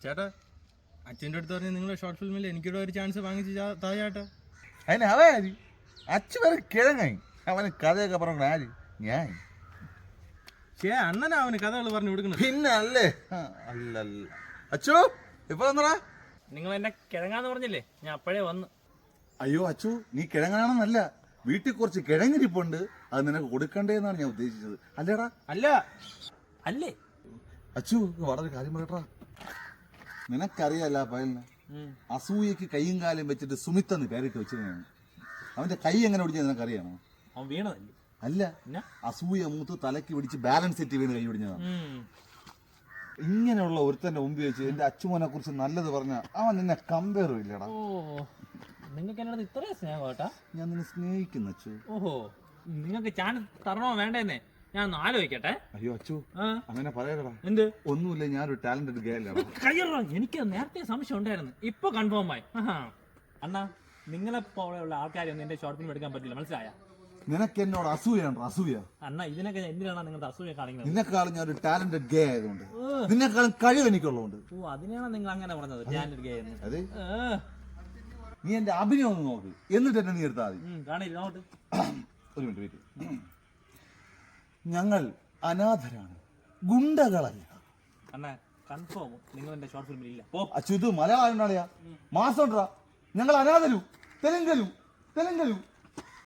ചേട്ടാ അച്ഛൻ്റെ അടുത്ത് പറഞ്ഞ് നിങ്ങളുടെ ഷോർട്ട് ഫിലിമിൽ എനിക്കിവിടെ ഒരു ചാൻസ് വാങ്ങിച്ച് താ ചേട്ടാ. അതിന് അവൻ ആര്? അച്ഛൻ വരെ കിഴങ്ങായി. അവന് കഥയൊക്കെ പറഞ്ഞു ആര്? ഞാൻ. അണ്ണനാ അവന് കഥകൾ പറഞ്ഞു കൊടുക്കണം. പിന്നെ അല്ലേ? അല്ലല്ല. അച്ചു ഇപ്പൊ വന്നടാ. നിങ്ങൾ എന്നെ കിഴങ്ങാന്ന് പറഞ്ഞില്ലേ, ഞാൻ അപ്പോഴേ വന്നു. അയ്യോ അച്ചു, നീ കിഴങ്ങാണെന്നല്ല, വീട്ടിൽ കുറച്ച് കിഴങ്ങിരിപ്പുണ്ട്, അത് നിനക്ക് കൊടുക്കണ്ടേന്നാണ് ഞാൻ ഉദ്ദേശിച്ചത്. അല്ലേടാ? അല്ല അല്ലേ അച്ചു, വളരെ കാര്യം പറയട്ടാ. നിനക്കറിയാല്ല പയലിന് അസൂയക്ക് കൈയും കാലും വെച്ചിട്ട് സുമിത്തെന്ന് പേരിട്ട് വെച്ചിരുന്നു. അവന്റെ കൈ എങ്ങനെ ഒടിഞ്ഞത് നിനക്കറിയാമോ? അവൻ വീണതല്ലേ? അല്ല, അസൂയ മൂത്ത് തലക്ക് പിടിച്ച് ബാലൻസ് സെറ്റ് വീണ് കൈ ഒടിഞ്ഞതാണ്. ഇങ്ങനെയുള്ള ഒരുത്തന്റെ മുമ്പിൽ വെച്ച് എന്റെ അച്ചുമോനെ കുറിച്ച് നല്ലത് പറഞ്ഞ അവൻ നിന്നെ കമ്പയർ ഇല്ലടാ. നിങ്ങൾക്ക് എന്നോട് ഇത്രയും സ്നേഹം കേട്ടാ? ഞാൻ നിന്നെ സ്നേഹിക്കുന്നു അച്ചു. ഓഹോ, നിങ്ങൾക്ക് ചാൻസ് തരണോ വേണ്ടെന്നേ ഞാൻ ഒന്ന് ആലോചിക്കട്ടെ. അയ്യോ അച്ചു, അങ്ങനെ പറയലടാ. എന്ത്? ഒന്നുമില്ല, ഞാനൊരു ടാലന്റഡ് ഗേളാണ്. കയ്യറ, എനിക്ക് നേരത്തെ സംശയം ഉണ്ടായിരുന്നു, ഇപ്പൊ കൺഫേം ആയി. അണ്ണാ, നിങ്ങളെ പോലെയുള്ള ആൾക്കാരൊന്നും എന്റെ ഷോർട്ട് ഫിലിം എടുക്കാൻ പറ്റില്ല, മനസ്സിലായ? നിനക്ക് എന്നോട് അസൂയാണ്, അസൂയ. അണ്ണാ, ഇതിനൊക്കെ എന്തിനാണ് നിങ്ങളുടെ അസൂയ കാണിക്കുന്നത്? നിന്നെക്കാളും ഞാൻ ഒരു ടാലന്റഡ് ഗേ ആയതുകൊണ്ട്, നിന്നെക്കാളും കഴിവ് എനിക്കുള്ളതുകൊണ്ട്. ഓ, അതിനാണ് നിങ്ങൾ അങ്ങനെ പറഞ്ഞത് ടാലന്റഡ് ഗേ എന്ന്? അതെ, നീ എന്റെ അഭിനയം ഒന്ന് നോക്ക്, എന്നിട്ട് എന്നെ നീ എടുത്താൽ മതി. കാണില്ല, നോട്ട്. ഒരു മിനിറ്റ് വെയിറ്റ്. ഞങ്ങൾ അനാഥരാണ്, ഗുണ്ടകളല്ല. അണ്ണാ, കൺഫേം നിങ്ങൾ എന്റെ ഷോർട്ട് ഫിലിമിൽ ഇല്ല. അച്യുത് മലയാളം മാസം ഞങ്ങൾ അനാഥരും തെലുങ്കലും